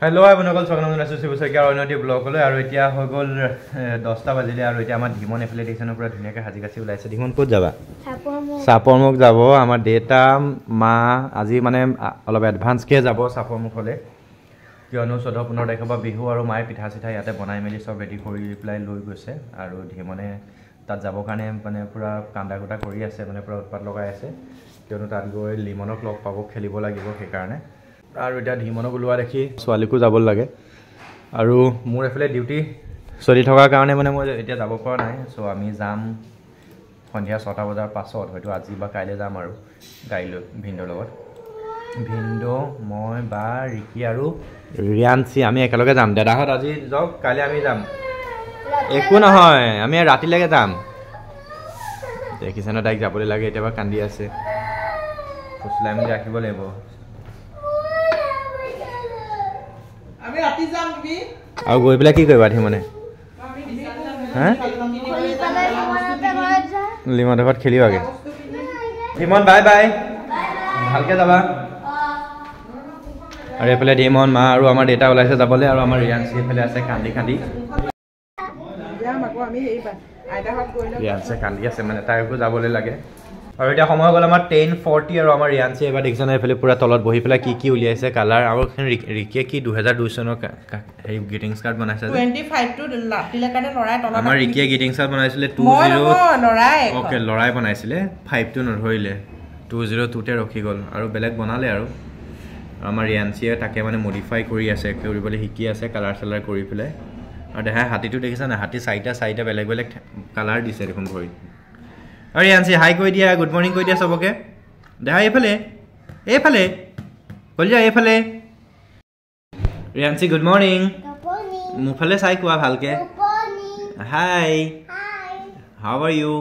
hello' আপোনালোক স্বাগতম জনাইছোঁ শিৱশইকীয়াৰ অন্যটি ব্লগলৈ আৰু এতিয়া হৈ গ'ল 10টা বাজিলে আৰু এতিয়া আমাৰ ধীমন এফালে দেখিছেনে পুৰা ধুনীয়াকৈ সাজি কাচি ওলাইছে ধীমন ক'ত যাবা চাপৰমুখ যাব আমাৰ দেউতা মা আজি মানে অলপ এডভান্সকৈ যাব চাপৰমুখলৈ কিয়নো 14-15 তাৰিখৰ পৰা বিহু আৰু মায়ে পিঠা চিঠা ইয়াতে বনাই মেলি চব ৰেডি কৰি পেলাই লৈ গৈছে আৰু ধীমনে তাত যাবৰ কাৰণে মানে পুৰা কান্দা কুটা কৰি আছে মানে পুৰা উৎপাত লগাই আছে কিয়নো তাত গৈ লিমনক লগ পাব খেলিব লাগিব সেইকাৰণে আৰু এতিয়া ধীমনক ওলোৱা দেখি ছোৱালীকো যাব লাগে আৰু মোৰ এফালে ডিউটি চলি থকাৰ কাৰণে মানে মই এতিয়া যাব পৰা নাই চ' আমি যাম সন্ধিয়া 6টা বজাৰ পাছত হয়তো আজি বা কাইলৈ যাম আৰু গাড়ী লৈ ভিন্দৰ লগত ভিন্দো মই বা ৰিকি আৰু ৰিয়াঞ্চি আমি একেলগে যাম দাদাহঁত আজি যাওক কাইলৈ আমি যাম একো নহয় আমি ৰাতিলৈকে যাম দেখিছে ন তাইক যাবলৈ লাগে এতিয়া কান্দি আছে ফুচলাই মেলি ৰাখিব লাগিব আৰু গৈ পেলাই কি কৰিবা ধীমনে লিমনৰ ঘৰত খেলিবাগে ধীমন বাই বাই ভালকৈ যাবা আৰু এইফালে ধীমন মা আৰু আমাৰ দেউতা ওলাইছে যাবলৈ আৰু আমাৰ ৰিয়াঞ্চি এইফালে আছে কান্দি কান্দি ৰিয়াঞ্চে কান্দি আছে মানে তাইকো যাবলৈ লাগে আৰু এতিয়া সময় গ'ল আমাৰ 10:40 আৰু আমাৰ ৰিয়াঞ্চি এবাৰ দেখিছে ন এইফালে পুৰা তলত বহি পেলাই কি উলিয়াইছে কালাৰ আৰু ৰিকিয়ে কি 2002 চনৰ হেৰি গ্ৰিটিংছ কাৰ্ড বনাইছে 25 টো লাটিলে কাৰণে লৰাই তলত আমাৰ ৰিকিয়ে গ্ৰিটিংছ কাৰ্ড বনাইছিলে 20 লৰাই ওকে লৰাই বনাইছিলে 5 টো নধৰিলে 202 তে ৰখি গ'ল আৰু বেলেগ বনালে আৰু আমাৰ ৰিয়াঞ্চিয়ে তাকে মানে মডিফাই কৰি আছে কৰিবলৈ শিকি আছে কালাৰ চালাৰ কৰি পেলাই আৰু দেখাই হাতীটো দেখিছা না হাতী চাৰিটা বেলেগ বেলেগ কালাৰ দিছে দেখোন ভৰি আৰু ৰিয়াঞ্চি হাই কৈ দিয়া গুড মৰ্ণিং কৈ দিয়া চবকে দেখা এইফালে কলিজা এইফালে ৰিয়াঞ্চি গুড মৰ্ণিং মোৰফালে চাই কোৱা ভালকৈ hi how are you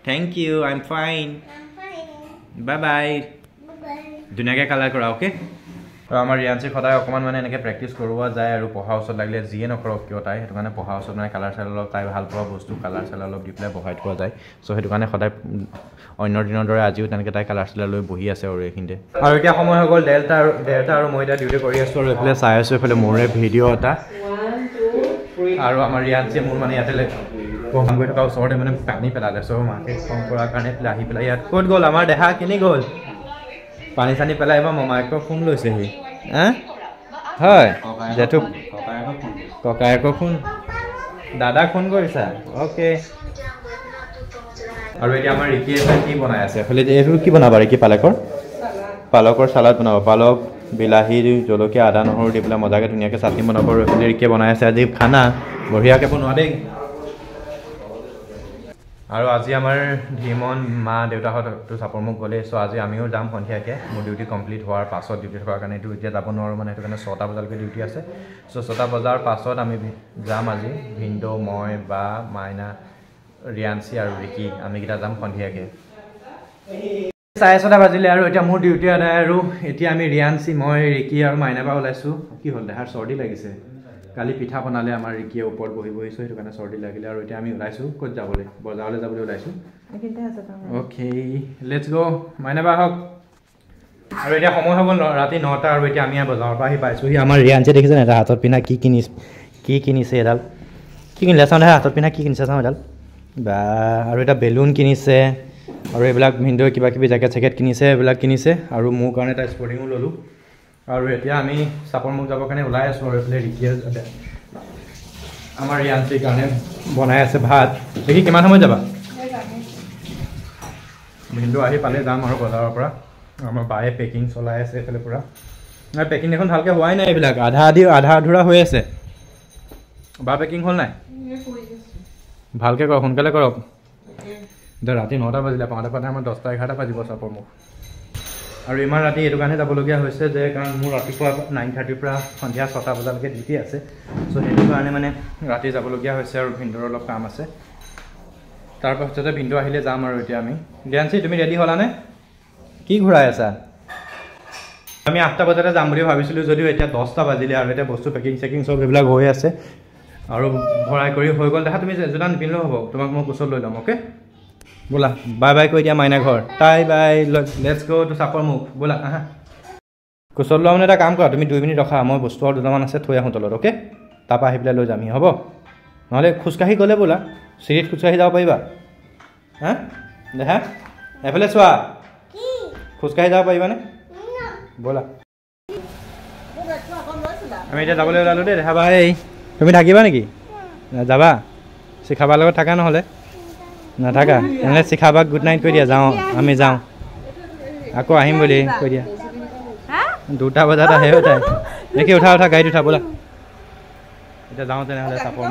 thank you I am fine bye bye ধুনীয়াকৈ কালাৰ কৰা অ'কে আৰু আমাৰ ৰিয়াঞ্চি সদায় অকণমান মানে এনেকৈ প্ৰেক্টিচ কৰোৱা যায় আৰু পঢ়া ওচৰত লাগিলে যিয়ে নকৰক কিয় তাই সেইটো কাৰণে পঢ়া ওচৰত মানে কালাৰ চালাৰ অলপ তাই ভাল পোৱা বস্তু কালাৰ চালাৰ অলপ দি পেলাই বহাই থোৱা যায় চ' সেইটো কাৰণে সদায় অন্য দিনৰ দৰে আজিও তেনেকৈ তাই কালাৰ চালাৰ লৈ বহি আছে আৰু এইখিনিতে আৰু এতিয়া সময় হৈ গ'ল দেউতা আৰু মই এতিয়া ডিউটি কৰি আছোঁ আৰু এইফালে চাই আছোঁ এইফালে মোৰে ভিডিঅ' এটা আৰু আমাৰ ৰিয়াঞ্চিয়ে মোৰ মানে ইয়াতে কাম কৰি থকা ওচৰতে মানে পানী পেলালে চ' মাকে খং কৰাৰ কাৰণে আহি পেলাই ইয়াত ক'ত গ'ল আমাৰ দেহা কিনি গ'ল পানী চানী পেলাই এবাৰ মমায়েকৰ ফোন লৈছেহি হয় জেঠু ককায়েকৰ ফোন দাদাক ফোন কৰিছা অ'কে আৰু এতিয়া আমাৰ ৰিকিয়ে কি বনাই আছে এফালে এইটো কি বনাবা ৰিকি পালকৰ চালাড বনাব পালক বিলাহী জলকীয়া আদা নহৰু দি পেলাই মজাকৈ ধুনীয়াকৈ চাটনি বনাব আৰু এইফালে ৰিকিয়ে বনাই আছে আজি খানা বঢ়িয়াকৈ বনোৱা দেই আৰু আজি আমাৰ ধীমন মা দেউতাহঁতটো চাপৰমুখ গ'লে চ' আজি আমিও যাম সন্ধিয়াকৈ মোৰ ডিউটি কমপ্লিট হোৱাৰ পাছত ডিউটি থকাৰ কাৰণে এইটো এতিয়া যাব নোৱাৰোঁ মানে সেইটো কাৰণে 6টা বজালৈকে ডিউটি আছে চ' 6টা বজাৰ পাছত আমি যাম আজি ভিন্দো মই বা মাইনা ৰিয়াঞ্চি আৰু ৰিকি আমিকেইটা যাম সন্ধিয়াকৈ 6:30 বাজিলে আৰু এতিয়া মোৰ ডিউটি আদায় আৰু এতিয়া আমি ৰিয়াঞ্চি মই ৰিকি আৰু মাইনা বা ওলাইছোঁ কি হ'ল দেহাৰ চৰ্দি লাগিছে কালি পিঠা বনালে আমাৰ ৰিকিয়ে ওপৰত বহিছোঁ সেইটো কাৰণে চৰ্দি লাগিলে আৰু এতিয়া আমি ওলাইছোঁ ক'ত যাবলৈ বজাৰলৈ যাবলৈ ওলাইছোঁ অ'কে লেটছ গ' মাইনা বা হওক আৰু এতিয়া সময় হৈ গ'ল ৰাতি 9টা আৰু এতিয়া আমি বজাৰৰ পৰা আহি পাইছোঁহি আমাৰ ৰিয়াঞ্চিয়ে দেখিছে এটা হাতত পিন্ধা কি কিনিছে এডাল কি কিনিলে চাওঁ দেহা হাতত পিন্ধা কি কিনিছে চাওঁ এডাল বা আৰু এটা বেলুন কিনিছে আৰু এইবিলাক ভিন্দোৰ কিবা কিবি জেকেট চেকেট কিনিছে এইবিলাক কিনিছে আৰু মোৰ কাৰণে এটা স্পৰ্টিঙো ল'লোঁ আৰু এতিয়া আমি চাপৰমুখ যাবৰ কাৰণে ওলাই আছোঁ আৰু এইফালে ৰিকিয়ে আমাৰ ৰিয়াঞ্চিৰ কাৰণে বনাই আছে ভাত দেখি কিমান সময় যাবা ভিন্দো আহি পালে যাম আৰু বজাৰৰ পৰা আমাৰ বায়ে পেকিং চলাই আছে এইফালে পূৰা পেকিং এখন ভালকৈ হোৱাই নাই এইবিলাক আধা আধুৰা হৈ আছে বা পেকিং হ'ল নাই ভালকৈ কৰক সোনকালে কৰক এতিয়া ৰাতি 9টা বাজিলে পাওঁতে আমাৰ 10টা-11টা বাজিব চাপৰমুখ আৰু ইমান ৰাতি এইটো কাৰণে যাবলগীয়া হৈছে যে কাৰণ মোৰ ৰাতিপুৱা 9:30 পৰা সন্ধিয়া 6টা বজালৈকে ডিউটি আছে চ' সেইটো কাৰণে মানে ৰাতি যাবলগীয়া হৈছে আৰু ভিন্দোৰ অলপ কাম আছে তাৰপাছতে ভিন্দো আহিলে যাম আৰু এতিয়া আমি ৰিয়াঞ্চি তুমি ৰেডি হ'লানে কি ঘূৰাই আছা আমি 8টা বজাতে যাম বুলি ভাবিছিলোঁ যদিও এতিয়া 10টা বাজিলে আৰু এতিয়া বস্তু পেকিং চেকিং চব এইবিলাক হৈ আছে আৰু ভৰাই কৰি হৈ গ'ল দেখা তুমি জোতা নিপিন্ধিলেও হ'ব তোমাক মই কোচত লৈ ল'ম অ'কে बोला बाय बाय কৈ দিয়া মাইনা ঘৰ টাই বাই লেটস গো টু চাপৰমুখ बोला কোচত লোৱা মানে এটা কাম কৰা তুমি 2 মিনিট ৰখা মই বস্তু আৰু দুটামান আছে থৈ আহোঁ তলত অ'কে তাৰপৰা আহি পেলাই লৈ যামহি হ'ব নহ'লে খোজকাঢ়ি গ'লে বোলা চিৰিত খোজকাঢ়ি যাব পাৰিবা হা দেখা এফালে চোৱা খোজকাঢ়ি যাব পাৰিবানে ব'লা আমি এতিয়া যাবলৈ ওলালোঁ দেই দেখা ভাই তুমি থাকিবা নেকি যাবা শিখাবাৰ লগত থাকা নহ'লে নাথাকা তেনেহ'লে শিখাবাক গুড নাইট কৈ দিয়া যাওঁ আমি যাওঁ আকৌ আহিম বুলি কৈ দিয়া 2টা বজাত আহে তাই দেখি উঠা গাড়ীত উঠা ব'লা এতিয়া যাওঁ তেনেহ'লে চাপৰ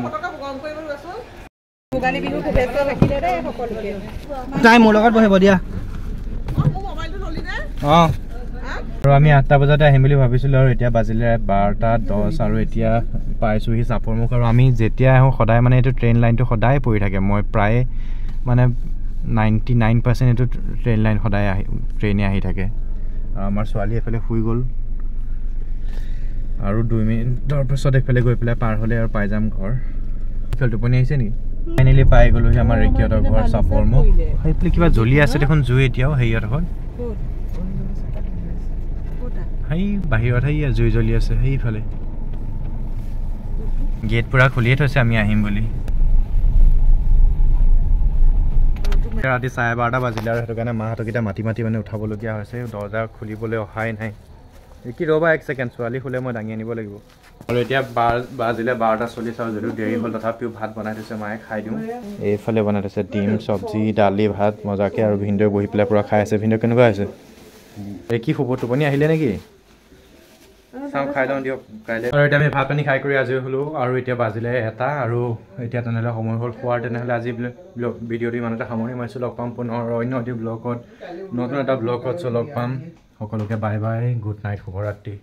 তাই মোৰ লগত বহিব দিয়া অঁ আৰু আমি 8টা বজাতে আহিম বুলি ভাবিছিলোঁ আৰু এতিয়া বাজিলে 12:10 আৰু এতিয়া পাইছোঁহি চাপৰমুখ আৰু আমি যেতিয়া আহোঁ সদায় মানে এইটো ট্ৰেইন লাইনটো সদায় পৰি থাকে মই প্ৰায় মানে 99% এইটো ট্ৰেইন লাইন সদায় ট্ৰেইনে আহি থাকে আৰু আমাৰ ছোৱালী এফালে শুই গ'ল আৰু 2 মিনিটৰ পিছত এইফালে গৈ পেলাই পাৰ হ'লে আৰু পাই যাম ঘৰ টোপনি আহিছে নেকি ফাইনেলি পাই গ'লোহি আমাৰ ৰেকিহঁতৰ ঘৰ চাপৰমুখ সেইফালে কিবা জ্বলি আছে দেখোন জুই এতিয়াও হেৰিয়ত হ'ল সেই বাহিৰত জুই জ্বলি আছে সেইফালে গেট পুৰা খুলিয়ে থৈছে আমি আহিম বুলি ৰাতি 12:30 বাজিলে আৰু সেইটো কাৰণে মাহঁতক এতিয়া মাতি মানে উঠাবলগীয়া হৈছে দৰ্জা খুলিবলৈ অহাই নাই কি ৰ'বা 1 ছেকেণ্ড ছোৱালী শুলে মই দাঙি আনিব লাগিব আৰু এতিয়া বাজিলে 12:40 আৰু যদিও দেৰি হ'ল তথাপিও ভাত বনাই থৈছে মায়ে খাই দিওঁ এইফালে বনাই থৈছে ডিম চব্জি দালি ভাত মজাকৈ আৰু ভিনদেউ বহি পেলাই পূৰা খাই আছে ভিনদেউ কেনেকুৱা হৈছে এই কি শুব টোপনি আহিলে নেকি চাওঁ খাই লওঁ দিয়ক কাইলৈ আৰু এতিয়া আমি ভাত পানী খাই কৰি আজৰি হ'লোঁ আৰু এতিয়া বাজিলে 1টা আৰু এতিয়া তেনেহ'লে সময় হ'ল খোৱাৰ তেনেহ'লে আজি ভিডিঅ'টো ইমানতে সামৰি মাৰিছোঁ লগ পাম পুনৰ অন্য এটি ব্লগত নতুন এটা ব্লগত লগ পাম সকলোকে বাই বাই গুড নাইট শুভৰাত্ৰি